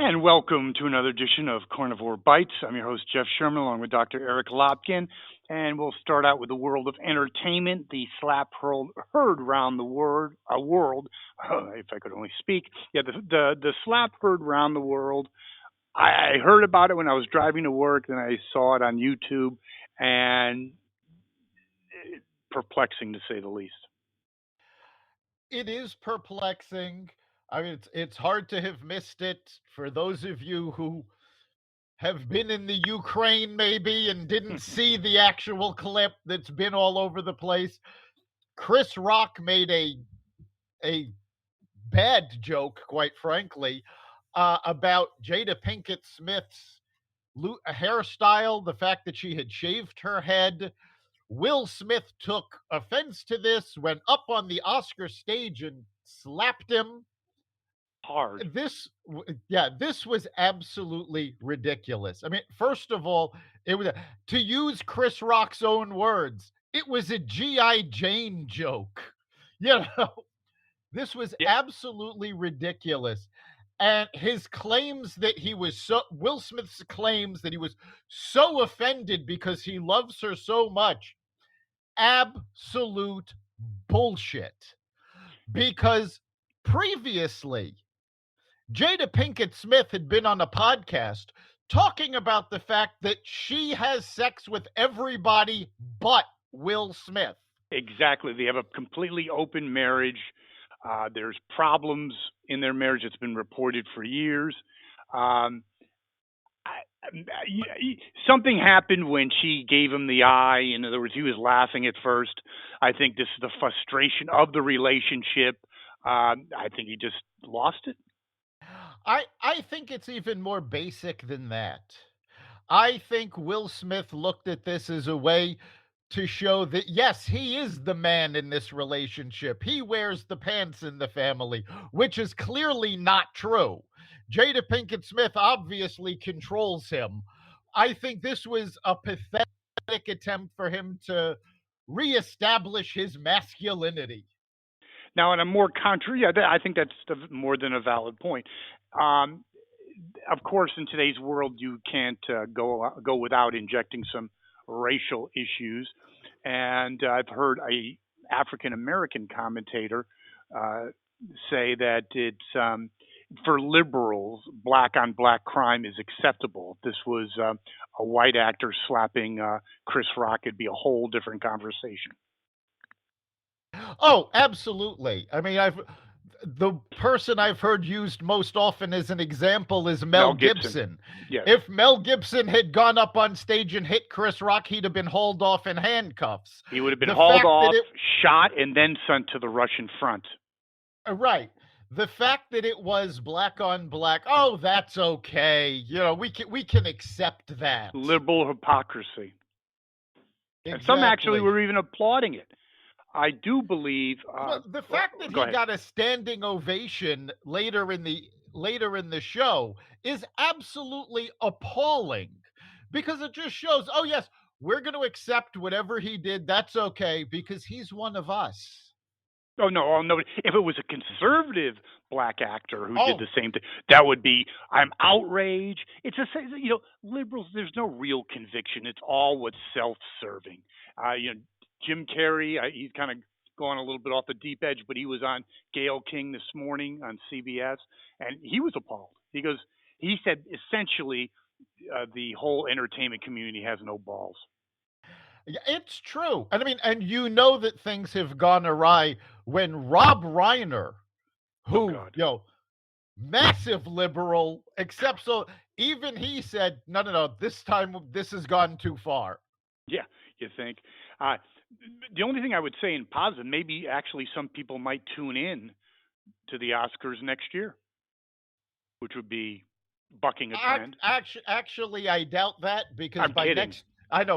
And welcome to another edition of Carnivore Bites. I'm your host, Jeff Sherman, along with Dr. Eric Lopkin. And we'll start out with the world of entertainment. The slap heard around the world, if I could only speak. Yeah, the slap heard around the world. I heard about it when I was driving to work, then I saw it on YouTube, and perplexing to say the least. It is perplexing. I mean, it's hard to have missed it. For those of you who have been in the Ukraine, maybe, and didn't see the actual clip that's been all over the place, Chris Rock made a bad joke, quite frankly, about Jada Pinkett Smith's hairstyle, the fact that she had shaved her head. Will Smith took offense to this, went up on the Oscar stage and slapped him. Hard. This was absolutely ridiculous. I mean, first of all, it was, to use Chris Rock's own words, it was a GI Jane joke. You know, this was Yeah. absolutely ridiculous. And his claims that Will Smith's claims that he was so offended because he loves her so much, absolute bullshit. Because previously, Jada Pinkett Smith had been on a podcast talking about the fact that she has sex with everybody but Will Smith. Exactly. They have a completely open marriage. There's problems in their marriage that's been reported for years. Um, Something happened when she gave him the eye. In other words, he was laughing at first. I think this is the frustration of the relationship. I think he just lost it. I think it's even more basic than that. I think Will Smith looked at this as a way to show that, yes, he is the man in this relationship. He wears the pants in the family, which is clearly not true. Jada Pinkett Smith obviously controls him. I think this was a pathetic attempt for him to reestablish his masculinity. Now, in a more contrary, yeah, I think that's more than a valid point. Um, of course, in today's world, you can't go without injecting some racial issues. And I've heard a African American commentator uh, say that it's for liberals, black on black crime is acceptable. If this was a white actor slapping Chris Rock, it'd be a whole different conversation. Oh, absolutely. I mean, the person I've heard used most often as an example is Mel Mel Gibson, Gibson. yes, If Mel Gibson had gone up on stage and hit Chris Rock, he'd have been hauled off in handcuffs. he would have been The hauled fact that off, it shot, and then sent to the Russian front. right, the fact that it was black on black, oh, that's okay. You know, we can accept that. Liberal hypocrisy. And some actually Exactly. were even applauding it. I do believe. Well, the fact that Go he ahead. got a standing ovation later in the show is absolutely appalling because it just shows, oh yes, we're going to accept whatever he did. That's okay because he's one of us. Oh no, no. If it was a conservative black actor who did Oh, the same thing, that would be. I'm outraged. It's a liberals. There's no real conviction. It's all what's self-serving. Jim Carrey. He's kind of gone a little bit off the deep edge, but he was on Gayle King this morning on CBS, and he was appalled. He said essentially the whole entertainment community has no balls. yeah, it's true. And I mean, and you know that things have gone awry when Rob Reiner, Oh who, God. massive liberal, except so even he said, no, no, no, this time this has gone too far. Yeah, you think. Uh, the only thing I would say in positive, maybe actually some people might tune in to the Oscars next year, which would be bucking a trend. Actually, I doubt that because I'm kidding.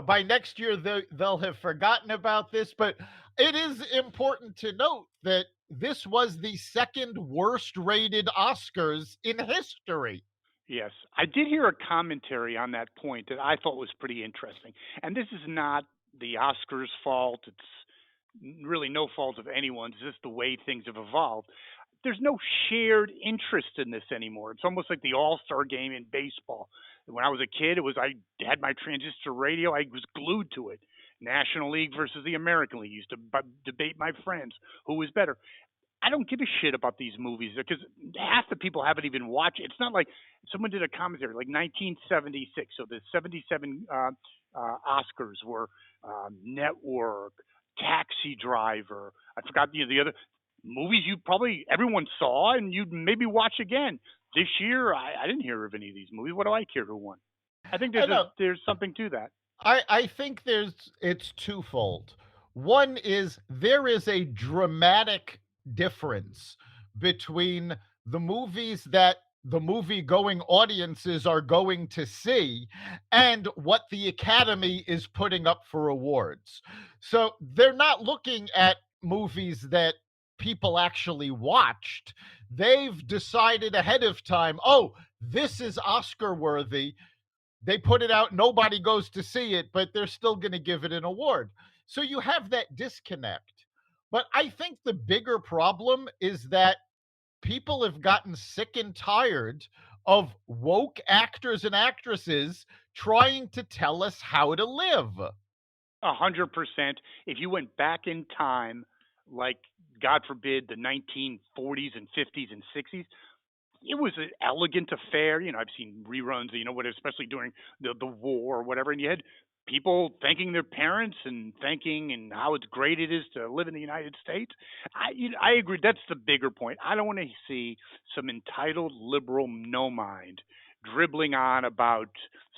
by next year they'll have forgotten about this. But it is important to note that this was the second worst rated Oscars in history. Yes, I did hear a commentary on that point that I thought was pretty interesting. And this is not the Oscars' fault. It's really no fault of anyone's. It's just the way things have evolved. there's no shared interest in this anymore. It's almost like the All-Star game in baseball. When I was a kid, it was I had my transistor radio. I was glued to it. National League versus the American League. Used to debate my friends who was better. I don't give a shit about these movies because half the people haven't even watched it. It's not like someone did a commentary like 1976. So the 77 Oscars were Network, Taxi Driver. I forgot the other movies you probably everyone saw and you'd maybe watch again. This year, I didn't hear of any of these movies. What do I care who won? I think I know. there's something to that. I think it's twofold. One is there is a dramatic difference between the movies that the movie going audiences are going to see and what the Academy is putting up for awards. So they're not looking at movies that people actually watched. They've decided ahead of time, oh, this is Oscar worthy. They put it out, nobody goes to see it, but they're still going to give it an award. So you have that disconnect. But I think the bigger problem is that people have gotten sick and tired of woke actors and actresses trying to tell us how to live. 100%. If you went back in time, like God forbid, the 1940s and 50s and 60s, it was an elegant affair. I've seen reruns. What, especially during the war or whatever, and you had people thanking their parents and thanking and how it's great it is to live in the United States. I agree. That's the bigger point. I don't want to see some entitled liberal no mind dribbling on about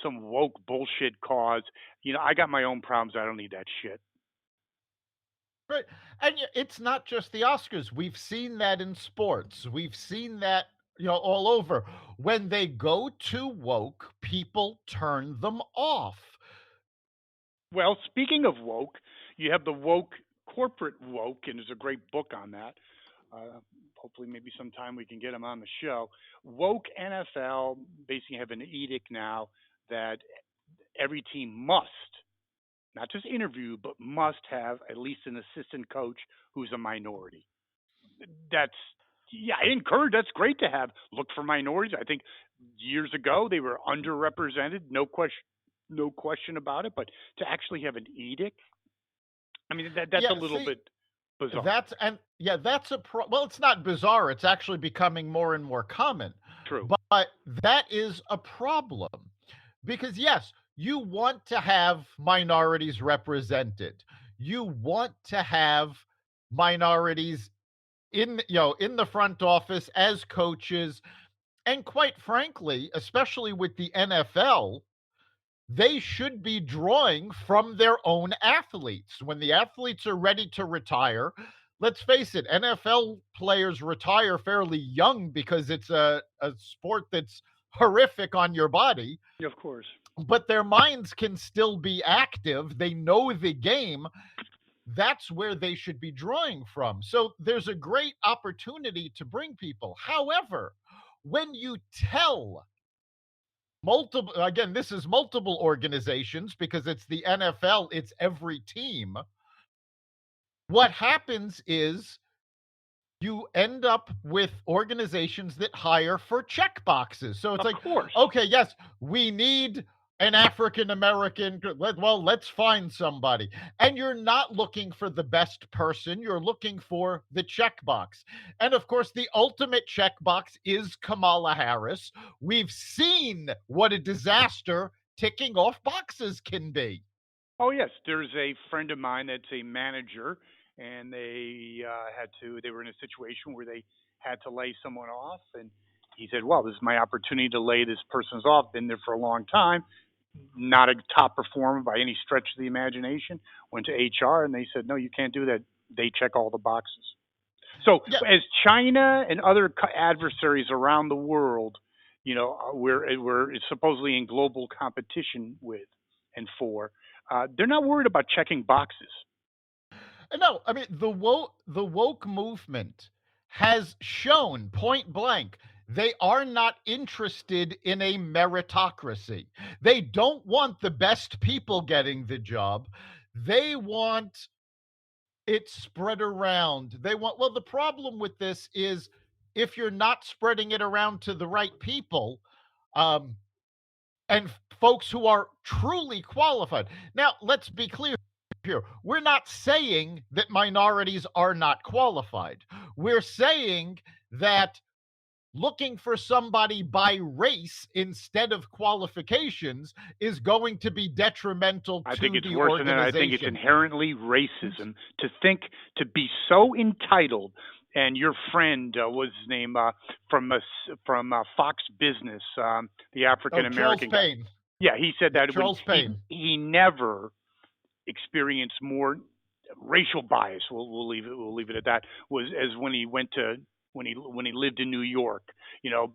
some woke bullshit cause. I got my own problems. I don't need that shit. Right. And it's not just the Oscars. We've seen that in sports. We've seen that, all over. When they go too woke, people turn them off. Well, speaking of woke, you have the woke corporate woke, and there's a great book on that. Hopefully, maybe sometime we can get him on the show. Woke NFL basically have an edict now that every team must, not just interview, but must have at least an assistant coach who's a minority. That's yeah, I encourage. That's great to have. Look for minorities. I think years ago they were underrepresented, no question about it. But to actually have an edict, I mean that's a Yeah, little see, bit bizarre. that's and yeah, well, it's not bizarre. It's actually becoming more and more common. True. But that is a problem because yes, you want to have minorities represented. You want to have minorities in the front office as coaches, and quite frankly, especially with the NFL, they should be drawing from their own athletes. When the athletes are ready to retire, let's face it, NFL players retire fairly young because it's a sport that's horrific on your body, Of course. but their minds can still be active. They know the game. That's where they should be drawing from. So there's a great opportunity to bring people. However, when you tell multiple, again, this is multiple organizations because it's the NFL, it's every team. What happens is you end up with organizations that hire for check boxes. So it's Of like, course. okay, yes, we need an African American. Well, let's find somebody. And you're not looking for the best person, you're looking for the checkbox. And of course, the ultimate checkbox is Kamala Harris. We've seen what a disaster ticking off boxes can be. Oh yes, there's a friend of mine that's a manager, and they were in a situation where they had to lay someone off, and he said, "Well, this is my opportunity to lay this person's off. Been there for a long time, not a top performer by any stretch of the imagination." Went to HR, and they said, "No, you can't do that. They check all the boxes." So Yeah. as China and other adversaries around the world, we're supposedly in global competition with and for, they're not worried about checking boxes. No, I mean the woke movement has shown point blank they are not interested in a meritocracy. They don't want the best people getting the job. They want it spread around. They want, well, the problem with this is if you're not spreading it around to the right people, um, and folks who are truly qualified. Now, let's be clear here. We're not saying that minorities are not qualified. We're saying that looking for somebody by race instead of qualifications is going to be detrimental I think to it's the worse than that. I think it's organization. inherently racism to think to be so entitled. And your friend, what's his name, from Fox Business, the African Oh, Charles American guy. Payne. Yeah, he said Yeah, that when Charles he Payne. he never experienced more racial bias. We'll leave it at that. Was as when he went to when he lived in New York.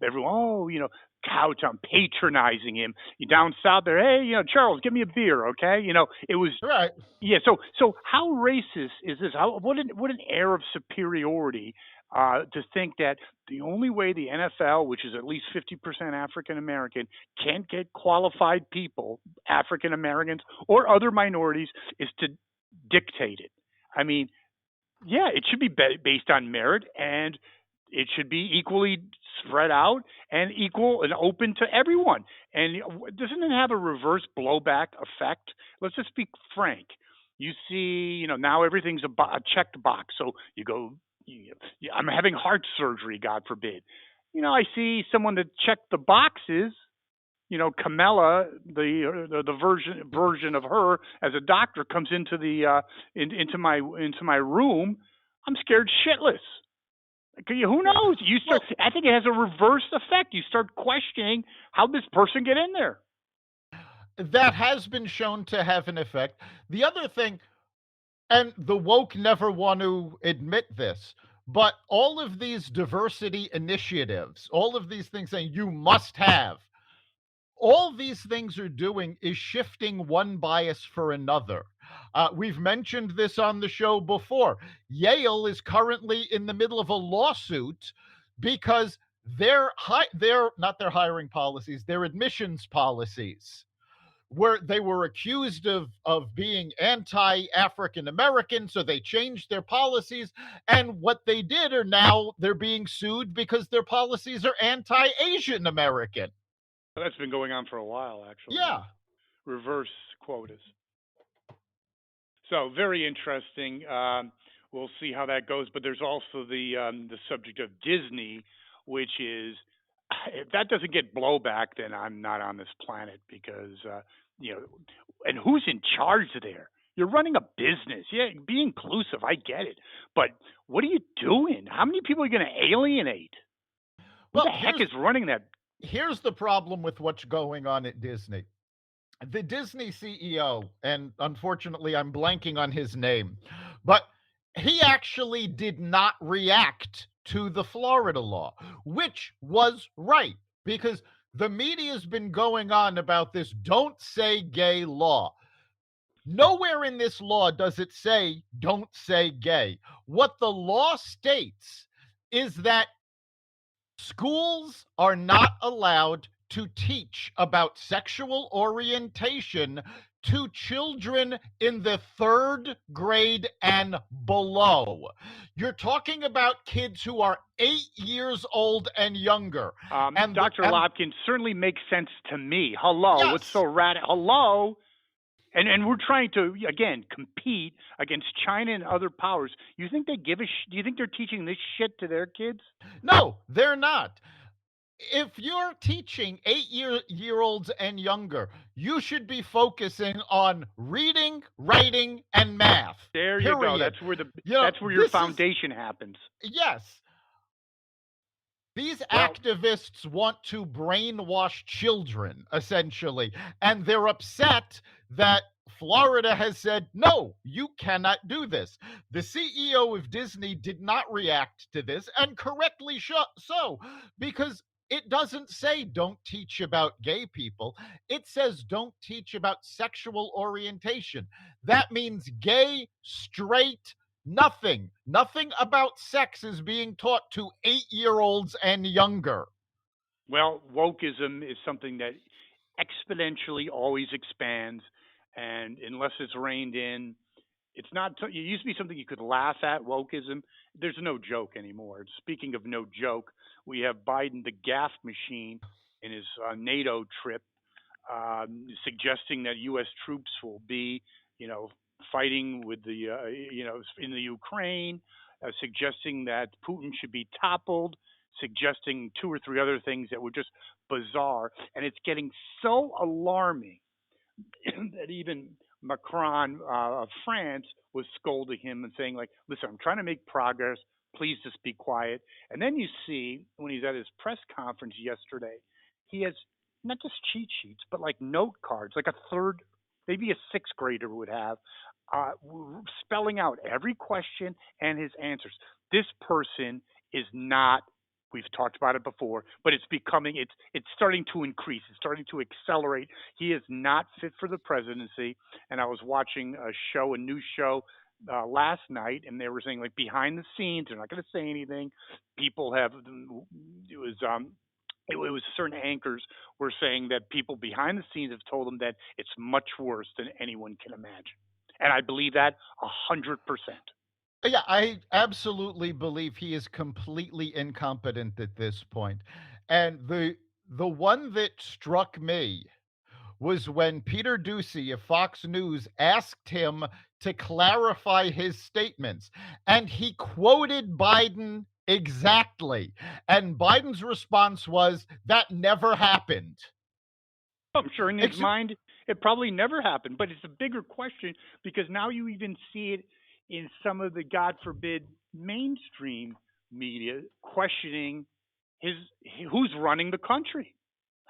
Everyone, couch on patronizing him. You down south there, hey, Charles, give me a beer, okay? It was Right. yeah. So how racist is this? What an air of superiority to think that the only way the NFL, which is at least 50% African American, can't get qualified people, African Americans or other minorities, is to dictate it. I mean, yeah, it should be based on merit, and it should be equally spread out and equal and open to everyone. And doesn't it have a reverse blowback effect? Let's just be frank. You see, now everything's a checked box. So you go, I'm having heart surgery, God forbid. I see someone that checked the boxes, Camilla, the version of her as a doctor comes into the into my room. I'm scared shitless. Who Yeah. knows? You start. Well, I think it has a reverse effect. You start questioning how this person get in there. that has been shown to have an effect. The other thing, and the woke never want to admit this, but all of these diversity initiatives, all of these things saying you must have, all these things are doing is shifting one bias for another. We've mentioned this on the show before. Yale is currently in the middle of a lawsuit because their not their hiring policies, their admissions policies, where they were accused of being anti-African American, so they changed their policies, and what they did are now they're being sued because their policies are anti-Asian American. That's been going on for a while, actually. Yeah, Yeah. reverse quotas. So very interesting. We'll see how that goes. But there's also the subject of Disney, which is if that doesn't get blowback, then I'm not on this planet because you know, and who's in charge there? You're running a business. Yeah, be inclusive. I get it, but what are you doing? How many people are you going to alienate? Who Well, the heck is running that? here's the problem with what's going on at Disney. The Disney CEO, and unfortunately I'm blanking on his name, but he actually did not react to the Florida law, which was right because the media's been going on about this don't say gay law. Nowhere in this law does it say don't say gay. What the law states is that schools are not allowed to teach about sexual orientation to children in the third grade and below. You're talking about kids who are 8 years old and younger. Dr. And Lopkins certainly makes sense to me. Hello, what's so yes, radical? Hello, and we're trying to again compete against China and other powers. You think they give a? Do you think they're teaching this shit to their kids? no, they're not. If you're teaching eight year olds and younger, you should be focusing on reading, writing, and math. There you go. Period. That's where the You know, that's where your this is foundation happens. yes. These Well, activists want to brainwash children, essentially, and they're upset that Florida has said, no, you cannot do this. The CEO of Disney did not react to this, and correctly so, because it doesn't say don't teach about gay people. It says don't teach about sexual orientation. That means gay, straight, nothing. Nothing about sex is being taught to 8 year olds and younger. wokeism is something that exponentially always expands, and unless it's reined in, It's not. It used to be something you could laugh at, wokeism. There's no joke anymore. Speaking of no joke, we have Biden, the gaff machine, in his NATO trip, suggesting that U.S. troops will be, you know, fighting with the, in the Ukraine, suggesting that Putin should be toppled, suggesting two or three other things that were just bizarre, and it's getting so alarming that even Macron of France was scolding him and saying, like, listen, I'm trying to make progress. Please just be quiet. And then you see when he's at his press conference yesterday, he has not just cheat sheets, but like note cards, like a third, maybe a sixth grader would have, uh, spelling out every question and his answers. This person is not. We've talked about it before, but it's starting to increase. It's starting to accelerate. He is not fit for the presidency. And I was watching a news show last night, and they were saying, like, behind the scenes, they're not going to say anything. People have it was it was certain anchors were saying that people behind the scenes have told them that it's much worse than anyone can imagine, and I believe that 100%. Yeah, I absolutely believe he is completely incompetent at this point. And the one that struck me was when Peter Ducey of Fox News asked him to clarify his statements, and he quoted Biden exactly. And Biden's response was, "That never happened." I'm sure in his Ex- mind it probably never happened, but it's a bigger question because now you even see it in some of the, God forbid, mainstream media questioning his who's running the country.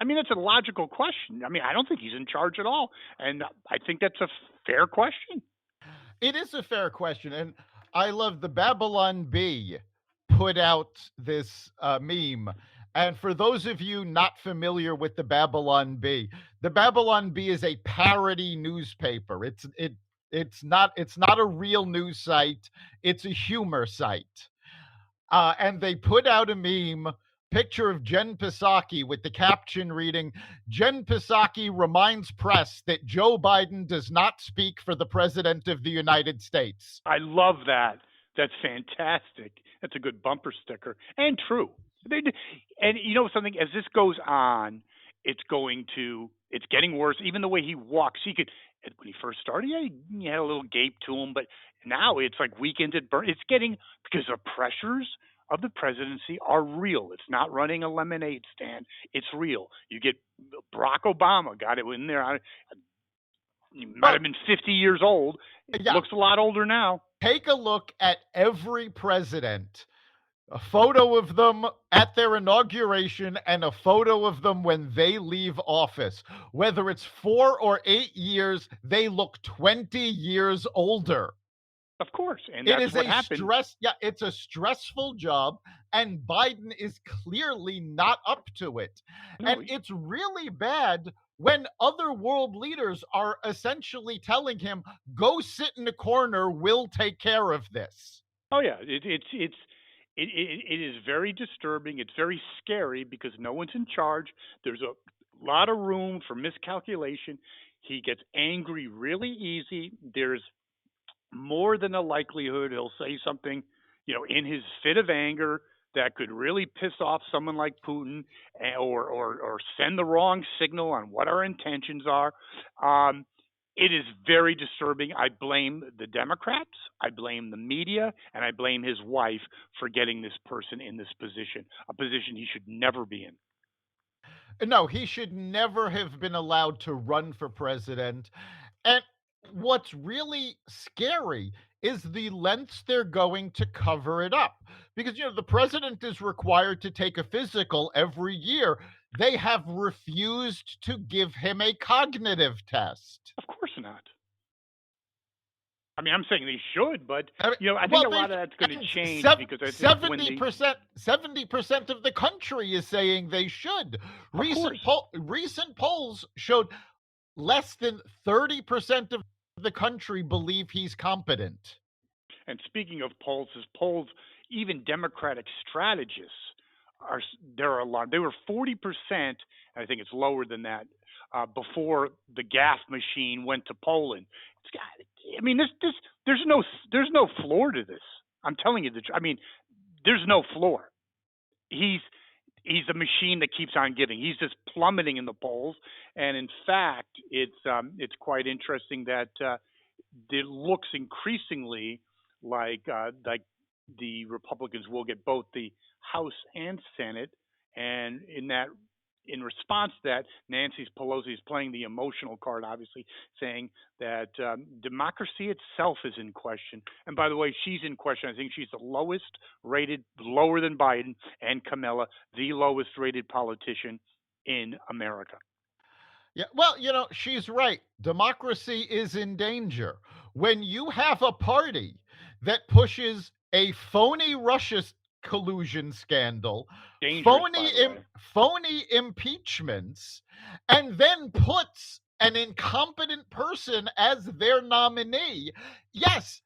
I mean, that's a logical question. I mean, I don't think he's in charge at all, and I think that's a fair question. It is a fair question, and I love the Babylon Bee put out this meme. And for those of you not familiar with the Babylon Bee is a parody newspaper. It's not a real news site. It's a humor site. And they put out a meme picture of Jen Psaki with the caption reading, "Jen Psaki reminds press that Joe Biden does not speak for the President of the United States." I love that. That's fantastic. That's a good bumper sticker and true. They, and you know something, as this goes on, it's getting worse. Even the way he walks, he could when he first started, yeah, he had a little gape to him, but now it's like weekends at burn. It's getting because the pressures of the presidency are real. It's not running a lemonade stand. It's real. You get Barack Obama got it in there. He might Well, have been 50 years old. It yeah, looks a lot older now. take a look at every president, a photo of them at their inauguration and a photo of them when they leave office. Whether it's 4 or 8 years, they look 20 years older. Of course, and It that's is what a happened. stress, yeah, it's a stressful job, and Biden is clearly not up to it. No, And it's really bad when other world leaders are essentially telling him, "Go sit in the corner, we'll take care of this." oh yeah, it is very disturbing. It's very scary because no one's in charge. There's a lot of room for miscalculation. He gets angry really easy. There's more than a likelihood he'll say something, in his fit of anger that could really piss off someone like Putin, or send the wrong signal on what our intentions are. Um, it is very disturbing. I blame the Democrats, I blame the media, and I blame his wife for getting this person in this position, a position he should never be in. No, he should never have been allowed to run for president. And what's really scary is the lengths they're going to cover it up. Because, the president is required to take a physical every year. They have refused to give him a cognitive test. Of course not. I mean, I'm saying they should, but I mean, I think well, a lot of that's going to and change because I think when they, 70% of the country is saying they should. of course. Recent polls showed less than 30% of the country believe he's competent. And speaking of polls, as polls, even Democratic strategists are there are a lot. They were 40%. I think it's lower than that before the gaff machine went to Poland. It's got, I mean, there's no floor to this. I'm telling you the truth. I mean, there's no floor. He's he's a machine that keeps on giving. He's just plummeting in the polls, and in fact, it's quite interesting that it looks increasingly like the Republicans will get both the House and Senate, and in response to that, Nancy Pelosi is playing the emotional card, obviously, saying that democracy itself is in question. And by the way, she's in question. I think she's the lowest rated, lower than Biden and Kamala, the lowest rated politician in America. Yeah, well, she's right. Democracy is in danger. When you have a party that pushes a phony Russia collusion scandal, Dangerous, by the way. phony impeachments, and then puts an incompetent person as their nominee, yes,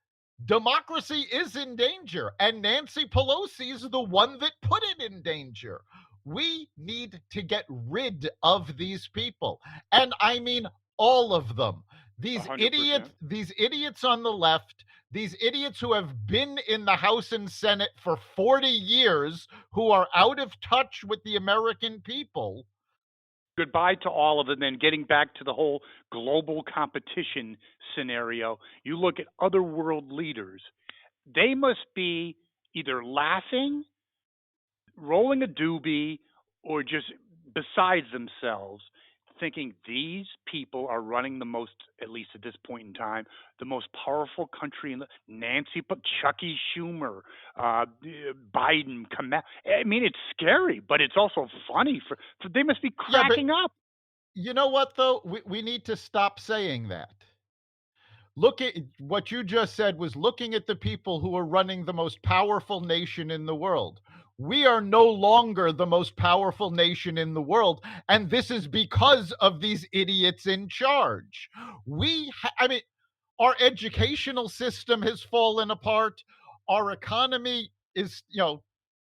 democracy is in danger. And Nancy Pelosi is the one that put it in danger. We need to get rid of these people. And I mean all of them. These 100%. idiots on the left, these idiots who have been in the House and Senate for 40 years, who are out of touch with the American people. Goodbye to all of it. And then getting back to the whole global competition scenario, you look at other world leaders, they must be either laughing, rolling a doobie, or just besides themselves, thinking these people are running the most, at least at this point in time, the most powerful country in the Nancy, Chucky Schumer, Biden, Kamala. I mean, it's scary, but it's also funny. For they must be Yeah, but cracking up. you know what, though? We need to stop saying that. Look at what you just said was looking at the people who are running the most powerful nation in the world. We are no longer the most powerful nation in the world. And this is because of these idiots in charge. I mean, our educational system has fallen apart. Our economy is,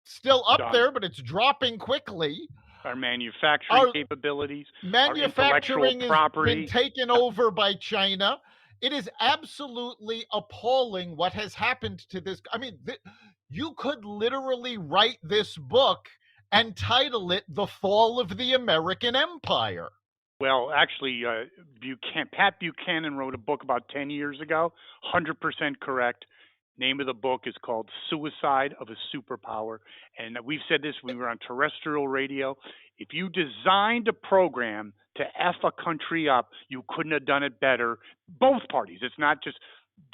still up Done. there, but it's dropping quickly. Our manufacturing Our capabilities, our intellectual manufacturing has been property. taken over by China. It is absolutely appalling what has happened to this. I mean, you could literally write this book and title it The Fall of the American Empire. Well, actually, Pat Buchanan wrote a book about 10 years ago, 100% correct. Name of the book is called Suicide of a Superpower. And we've said this when we were on terrestrial radio. If you designed a program to F a country up, you couldn't have done it better. Both parties. It's not just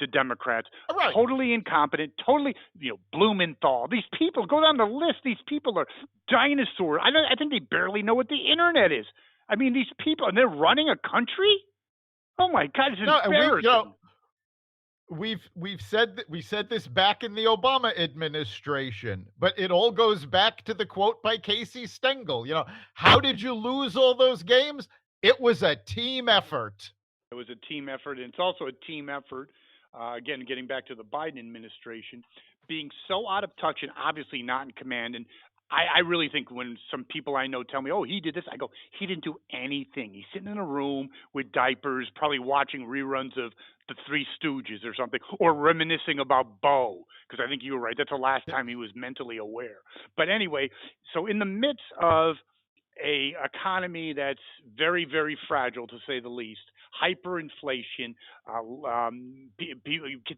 the Democrats. All right. Totally incompetent, totally, Blumenthal. These people, go down the list. These people are dinosaurs. I think they barely know what the internet is. I mean, these people, and they're running a country? Oh my God, it's No, embarrassing. we said this back in the Obama administration, but it all goes back to the quote by Casey Stengel. How did you lose all those games? It was a team effort. It was a team effort, and it's also a team effort. Again, getting back to the Biden administration, being so out of touch and obviously not in command. And I really think when some people I know tell me, "Oh, he did this," I go, "He didn't do anything. He's sitting in a room with diapers, probably watching reruns of the Three Stooges or something, or reminiscing about Bo." Because I think you were right. That's the last time he was mentally aware. But anyway, so in the midst of a economy that's very, very fragile to say the least, hyperinflation,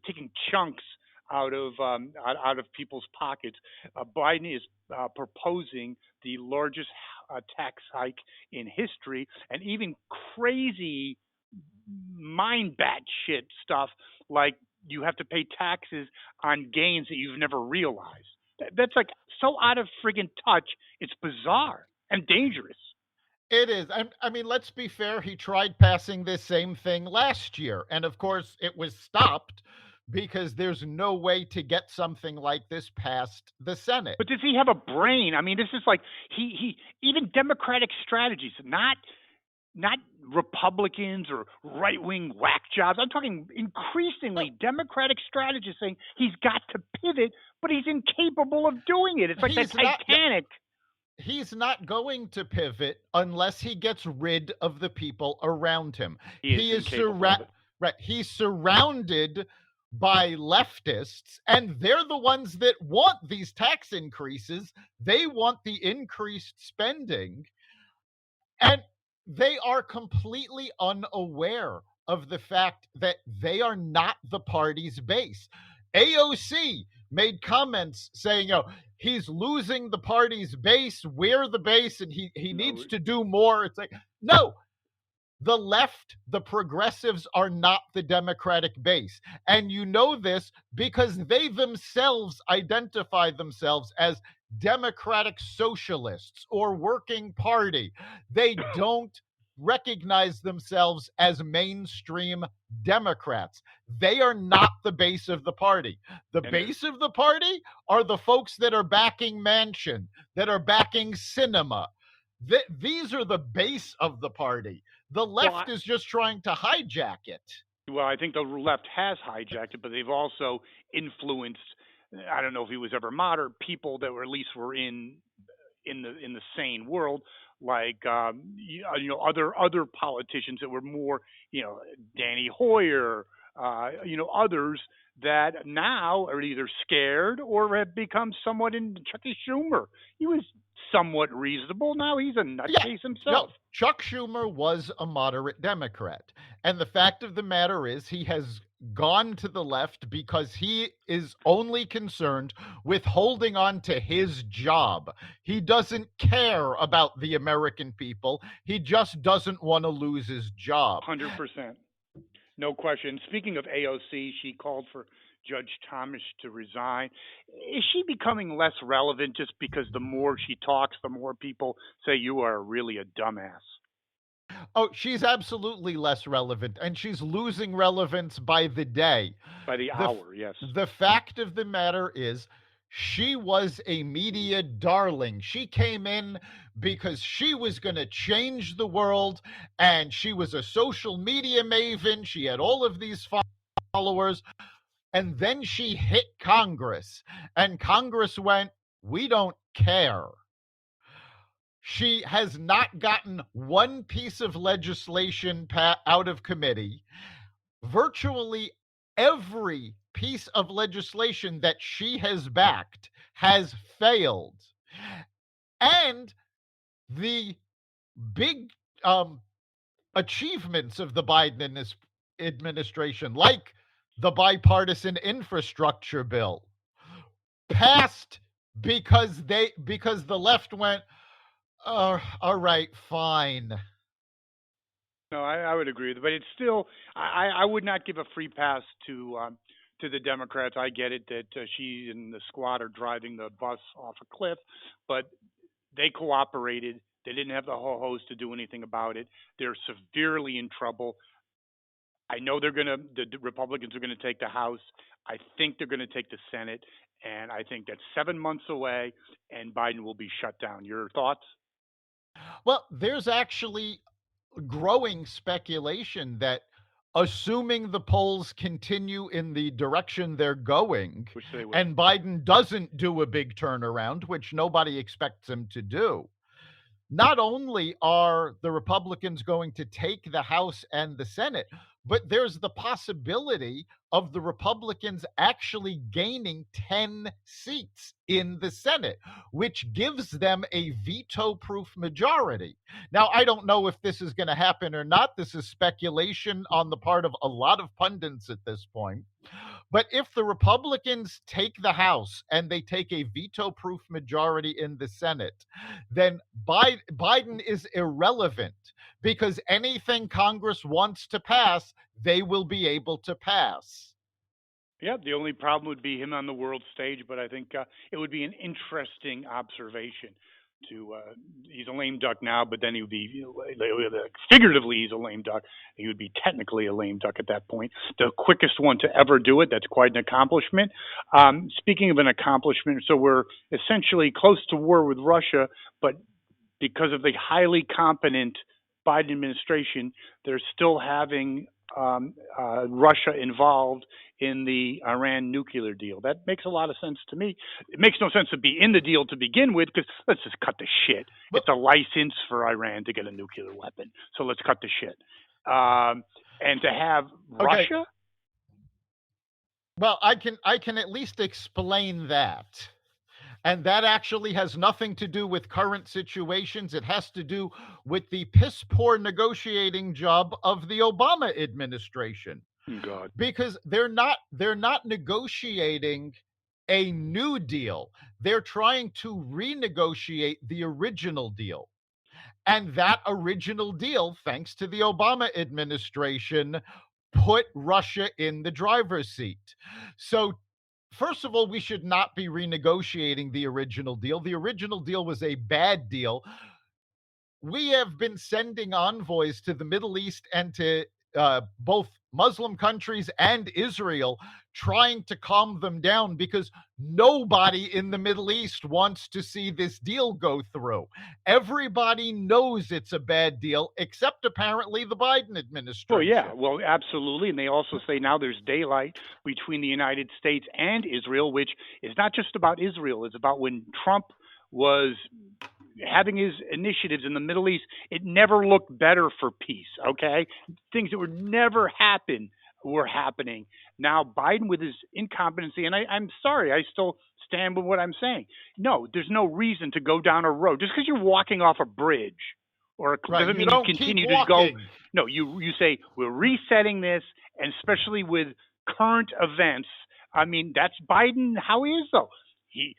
taking chunks out of people's pockets. Biden is proposing the largest tax hike in history, and even crazy mind bat shit stuff like you have to pay taxes on gains that you've never realized. That's like so out of friggin' touch. It's bizarre and dangerous. It is. I mean, let's be fair. He tried passing this same thing last year. And of course, it was stopped because there's no way to get something like this past the Senate. But does he have a brain? I mean, this is like he even Democratic strategies, not Republicans or right wing whack jobs. I'm talking increasingly Democratic strategists saying he's got to pivot, but he's incapable of doing it. It's like the He's not. Titanic. he's not going to pivot unless he gets rid of the people around him. He is He is incapable of it. right. He's surrounded by leftists, and they're the ones that want these tax increases. They want the increased spending, and they are completely unaware of the fact that they are not the party's base. AOC made comments saying, he's losing the party's base. We're the base, and he No, needs to do more. It's like, no, the left, the progressives are not the Democratic base. And you know this because they themselves identify themselves as Democratic Socialists or Working Party. They don't recognize themselves as mainstream Democrats. They are not the base of the party. The and base of the party are the folks that are backing Manchin, that are backing Cinema. These are the base of the party. The well, left is just trying to hijack it. I think the left has hijacked it, but they've also influenced. I don't know if he was ever moderate people that were at least were in the sane world, like other politicians that were more Danny Hoyer, others that now are either scared or have become somewhat in Chucky Schumer. He was somewhat reasonable. Now he's a Yeah. nutcase No, himself. Chuck Schumer was a moderate Democrat. And the fact of the matter is, he has gone to the left because he is only concerned with holding on to his job. He doesn't care about the American people. He just doesn't want to lose his job. 100%. No question. Speaking of AOC, she called for Judge Thomas to resign. Is she becoming less relevant just because the more she talks, the more people say you are really a dumbass Oh, she's absolutely less relevant, and she's losing relevance by the day. by the The hour? Yes. the fact of the matter is, she was a media darling. She came in because she was going to change the world, and she was a social media maven. She had all of these followers, and then she hit Congress, and Congress went, "We don't care." She has not gotten one piece of legislation out of committee. Virtually every piece of legislation that she has backed has failed. And the big achievements of the Biden administration, like the bipartisan infrastructure bill, passed because the left went, "Oh, all right, fine." No, I would agree with it, but it's still I would not give a free pass to the Democrats. I get it that she and the squad are driving the bus off a cliff, but they cooperated. They didn't have the whole host to do anything about it. They're severely in trouble. I know the Republicans are gonna take the House. I think they're gonna take the Senate, and I think that's 7 months away, and Biden will be shut down. Your thoughts? Well, there's actually growing speculation that, assuming the polls continue in the direction they're going, Which they will. and Biden doesn't do a big turnaround, which nobody expects him to do, not only are the Republicans going to take the House and the Senate, but there's the possibility of the Republicans actually gaining 10 seats in the Senate, which gives them a veto proof majority. Now, I don't know if this is going to happen or not. This is speculation on the part of a lot of pundits at this point. But if the Republicans take the House and they take a veto proof majority in the Senate, then Biden is irrelevant, because anything Congress wants to pass, they will be able to pass. Yeah, the only problem would be him on the world stage, but I think it would be an interesting observation. He's a lame duck now, but then he would be figuratively he's a lame duck. He would be technically a lame duck at that point. The quickest one to ever do it. That's quite an accomplishment. Speaking of an accomplishment, so we're essentially close to war with Russia, but because of the highly competent Biden administration, they're still having Russia involved in the Iran nuclear deal. That makes a lot of sense to me. It makes no sense to be in the deal to begin with because let's just cut the shit. But It's a license for Iran to get a nuclear weapon. So let's cut the shit. And to have okay, Russia, well, I can at least explain that. And that actually has nothing to do with current situations. It has to do with the piss poor negotiating job of the Obama administration, oh God, because they're not negotiating a new deal. They're trying to renegotiate the original deal. And that original deal, thanks to the Obama administration, put Russia in the driver's seat. So, first of all, we should not be renegotiating the original deal. The original deal was a bad deal. We have been sending envoys to the Middle East and to both Muslim countries and Israel, trying to calm them down because nobody in the Middle East wants to see this deal go through. Everybody knows it's a bad deal, except apparently the Biden well, yeah, administration. well, absolutely. And they also say now there's daylight between the United States and Israel, which is not just about Israel. It's about when Trump was having his initiatives in the Middle East, it never looked better for peace. Okay, things that would never happen were happening. Now Biden with his incompetency, and I'm sorry, I still stand with what I'm saying. No, there's no reason to go down a road just because you're walking off a bridge, or Right. doesn't You mean you don't keep continue to go. walking. No, you say we're resetting this, and especially with current events. I mean, that's Biden. How he is though. He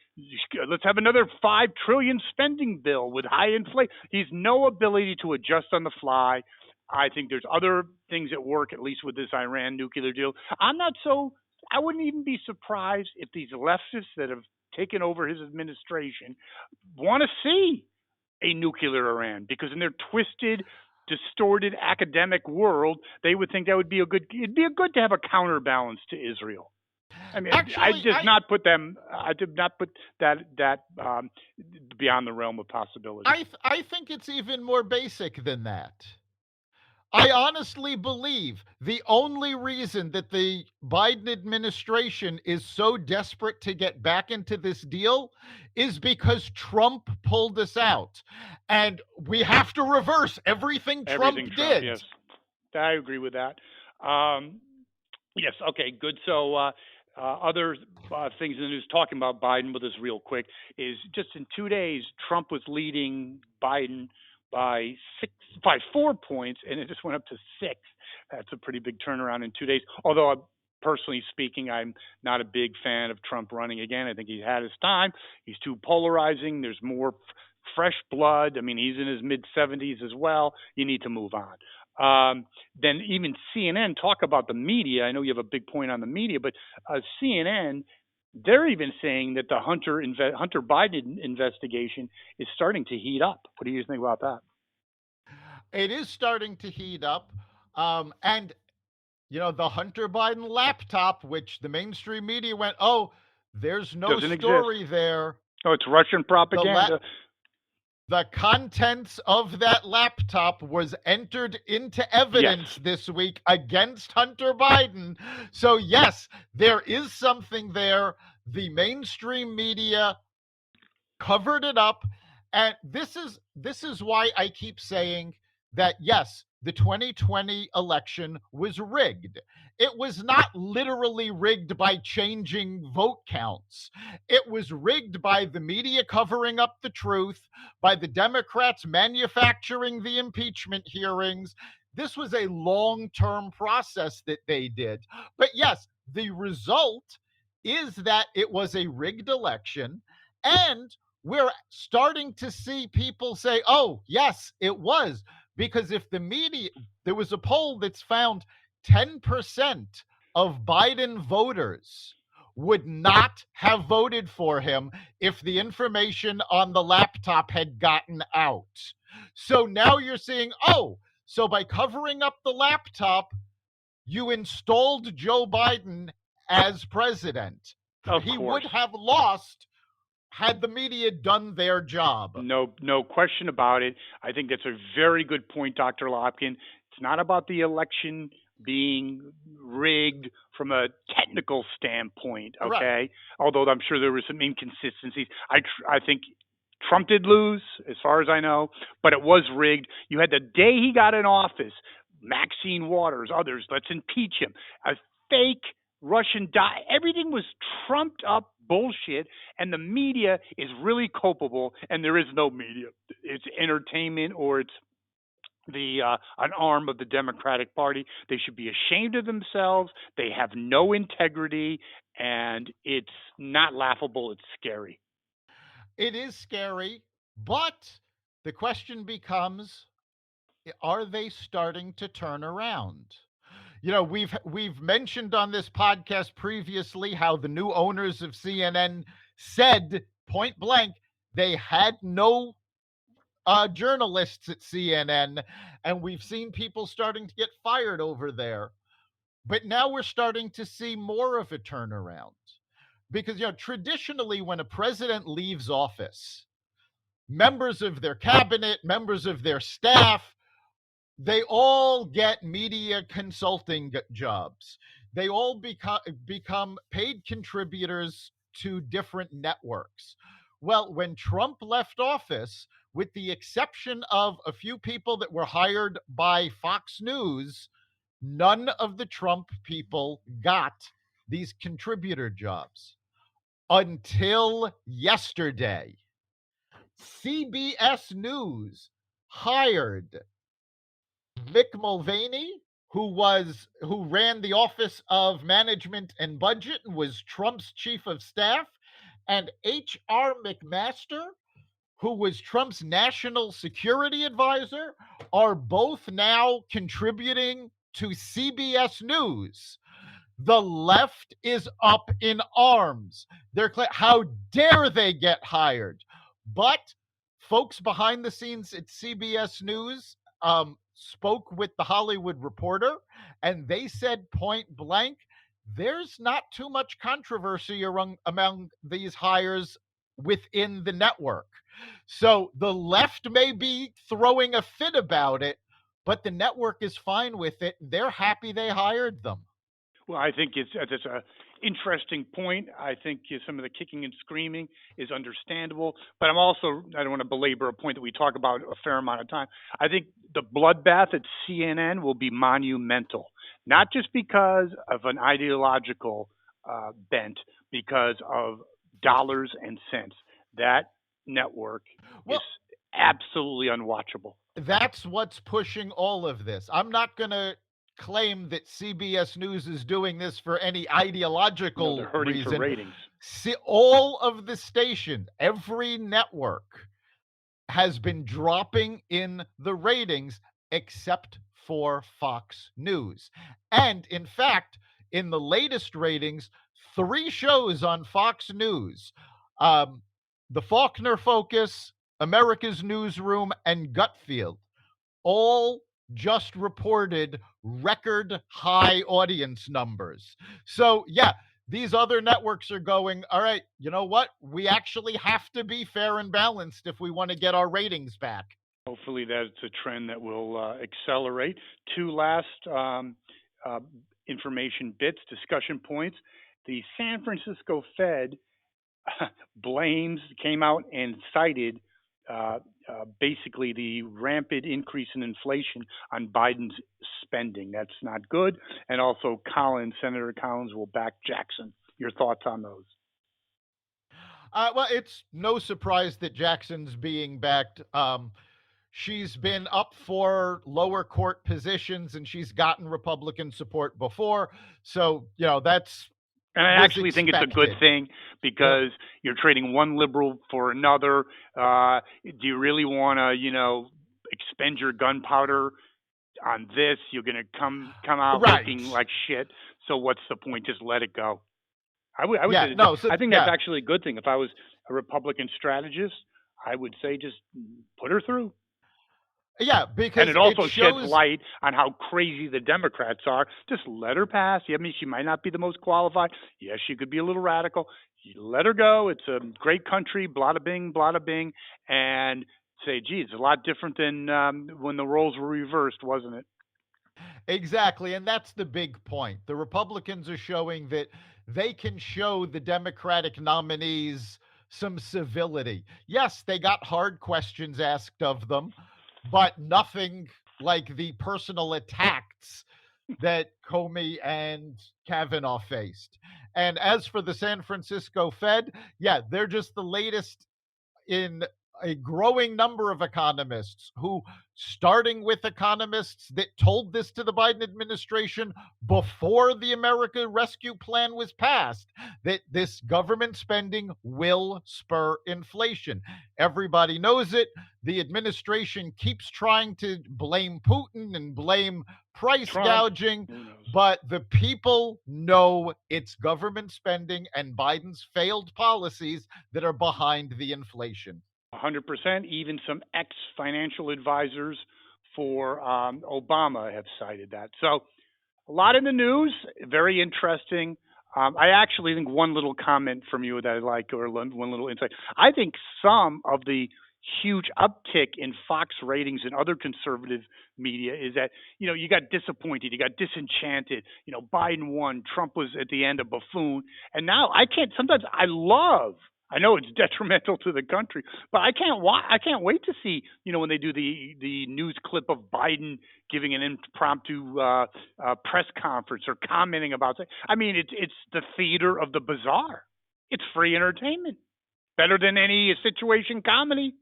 let's have another 5 trillion spending bill with high inflation. He's no ability to adjust on the fly. I think there's other things at work, at least with this Iran nuclear deal. I'm not so. I wouldn't even be surprised if these leftists that have taken over his administration want to see a nuclear Iran because in their twisted, distorted academic world, they would think that would be a good. It'd be a good to have a counterbalance to Israel. I mean, I Actually, did not put them. I did not put that beyond the realm of possibility. I think it's even more basic than that. I honestly believe the only reason that the Biden administration is so desperate to get back into this deal is because Trump pulled us out. And we have to reverse everything Trump Everything Trump, did. yes, I agree with that. Um, Yes. Okay. Good. So, other things in the news talking about Biden with us real quick is just in 2 days, Trump was leading Biden by by 4 points, and it just went up to six. That's a pretty big turnaround in 2 days. Although, personally speaking, I'm not a big fan of Trump running again. I think he's had his time. He's too polarizing. There's more fresh blood. I mean, he's in his mid 70s as well. You need to move on. Then even CNN talk about the media. I know you have a big point on the media, but CNN, they're even saying that the Hunter Biden investigation is starting to heat up. What do you think about that? It is starting to heat up. And, the Hunter Biden laptop, which the mainstream media went, oh, there's no Doesn't exist. story there. Oh, it's Russian The la- propaganda. The contents of that laptop was entered into Yes, evidence this week against Hunter Biden. So, yes, there is something there. The mainstream media covered it up. And this is why I keep saying that yes, the 2020 election was rigged. It was not literally rigged by changing vote counts. It was rigged by the media covering up the truth, by the Democrats manufacturing the impeachment hearings. This was a long-term process that they did. But yes, the result is that it was a rigged election, and we're starting to see people say, oh, yes, it was. Because if the media, there was a poll that's found 10% of Biden voters would not have voted for him if the information on the laptop had gotten out. So now you're seeing, oh, so by covering up the laptop, you installed Joe Biden as president. of He course. would have lost had the media done their job. No question about it. I think that's a very good point, Dr. Lopkin. It's not about the election being rigged from a technical standpoint. Right. Okay, although I'm sure there were some inconsistencies. I think Trump did lose, as far as I know, but it was rigged. You had the day he got in office, Maxine Waters, others, let's impeach him. A fake Russian everything was trumped up bullshit, and the media is really culpable. And there is no media; it's entertainment or it's the an arm of the Democratic Party. They should be ashamed of themselves. They have no integrity, and it's not laughable. It's scary. It is scary, but the question becomes, are they starting to turn around? We've mentioned on this podcast previously how the new owners of CNN said point blank they had no journalists at CNN, and we've seen people starting to get fired over there. But now we're starting to see more of a turnaround because traditionally when a president leaves office, members of their cabinet, members of their staff, they all get media consulting jobs. They all become paid contributors to different networks. Well, when Trump left office, with the exception of a few people that were hired by Fox News, none of the Trump people got these contributor jobs until yesterday. CBS News hired Mick Mulvaney, who ran the Office of Management and Budget and was Trump's chief of staff, and H.R. McMaster, who was Trump's national security advisor, are both now contributing to CBS News. The left is up in arms. How dare they get hired? But folks behind the scenes at CBS News spoke with the Hollywood Reporter, and they said point blank, there's not too much controversy among these hires within the network. So the left may be throwing a fit about it, but the network is fine with it. They're happy they hired them. Well, I think it's a interesting point. I think some of the kicking and screaming is understandable, but I don't want to belabor a point that we talk about a fair amount of time. I think the bloodbath at CNN will be monumental, not just because of an ideological bent, because of dollars and cents. That network is Well, absolutely unwatchable. that's what's pushing all of this. I'm not going to claim that CBS News is doing this for any No, they're ideological hurting for reason. ratings. See, all of the station, every network has been dropping in the ratings except for Fox News. And in fact, in the latest ratings, three shows on Fox News, um, the Faulkner Focus, America's Newsroom, and Gutfield, all just reported record high audience numbers. So, yeah, these other networks are going, all right, you know what? We actually have to be fair and balanced if we want to get our ratings back. Hopefully, that's a trend that will accelerate. Two last uh, information bits, discussion points. The San Francisco Fed came out and cited basically the rampant increase in inflation on Biden's spending. That's not good. And also, Senator Collins will back Jackson. Your thoughts on those? Well, it's no surprise that Jackson's being backed. She's been up for lower court positions and she's gotten Republican support before. So, that's And I was actually think it's a good expected. thing Yep. because you're trading one liberal for another. Do you really want to, expend your gunpowder on this? You're going to come out Right. looking like shit. So what's the point? Just let it go. I would Yeah. say No. So, I think that's yeah. actually a good thing. If I was a Republican strategist, I would say just put her through. Yeah. And Because it it also sheds shows. light on how crazy the Democrats are. Just let her pass. Yeah, I mean, she might not be the most qualified. Yes, she could be a little radical. You let her go. It's a great country. Blada bing. And say, gee, it's a lot different than when the roles were reversed, wasn't it? Exactly. And that's the big point. The Republicans are showing that they can show the Democratic nominees some civility. Yes, they got hard questions asked of them, but nothing like the personal attacks that Comey and Kavanaugh faced. And as for the San Francisco Fed, yeah, they're just the latest in a growing number of economists who, starting with economists that told this to the Biden administration before the America Rescue Plan was passed, that this government spending will spur inflation. Everybody knows it. The administration keeps trying to blame Putin and blame price Trump, gouging, who knows? but the people know it's government spending and Biden's failed policies that are behind the inflation. 100%. Even some ex financial advisors for Obama have cited that. So, a lot in the news, very interesting. I actually think one little comment from you that I like, or one little insight. I think some of the huge uptick in Fox ratings and other conservative media is that you got disappointed, you got disenchanted. Biden won, Trump was at the end a buffoon, and now I can't. Sometimes I love. I know it's detrimental to the country, but I can't wait to see when they do the news clip of Biden giving an impromptu press conference or commenting about it. I mean, it's the theater of the bizarre. It's free entertainment, better than any situation comedy.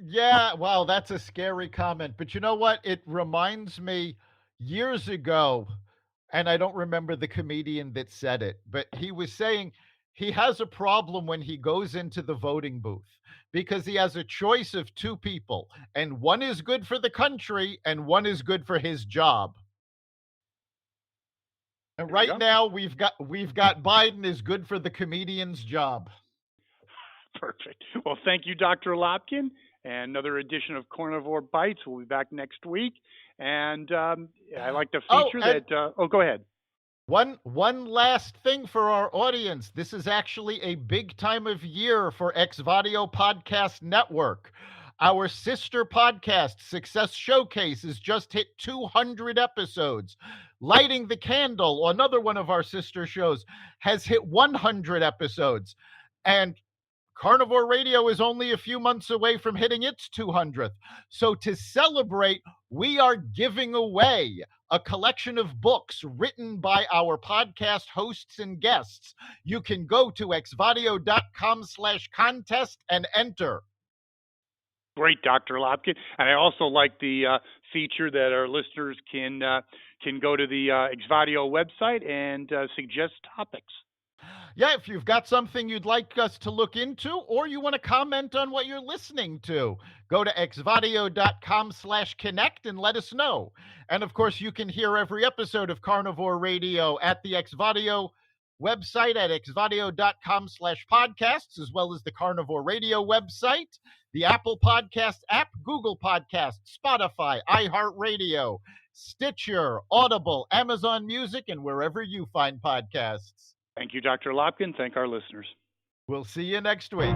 Yeah, wow, that's a scary comment. But you know what? It reminds me years ago, and I don't remember the comedian that said it, but he was saying he has a problem when he goes into the voting booth because he has a choice of two people, and one is good for the country and one is good for his job. And There you right go. now we've got Biden is good for the comedian's job. Perfect. Well, thank you, Dr. Lopkin. And another edition of Carnivore Bites. We'll be back next week. And I like the Oh, feature and that. Go ahead. one last thing for our audience. This is actually a big time of year for Xvadio Podcast Network. Our sister podcast, Success Showcase, has just hit 200 episodes. Lighting the Candle, another one of our sister shows, has hit 100 episodes. And Carnivore Radio is only a few months away from hitting its 200th. So to celebrate, we are giving away a collection of books written by our podcast hosts and guests. You can go to xvadio.com/contest and enter. Great, Dr. Lopkin. And I also like the feature that our listeners can go to the Exvadio website and suggest topics. Yeah, if you've got something you'd like us to look into or you want to comment on what you're listening to, go to xvadio.com/connect and let us know. And of course, you can hear every episode of Carnivore Radio at the Xvadio website at xvadio.com/podcasts, as well as the Carnivore Radio website, the Apple Podcast app, Google Podcasts, Spotify, iHeartRadio, Stitcher, Audible, Amazon Music, and wherever you find podcasts. Thank you, Dr. Lopkin. Thank our listeners. We'll see you next week.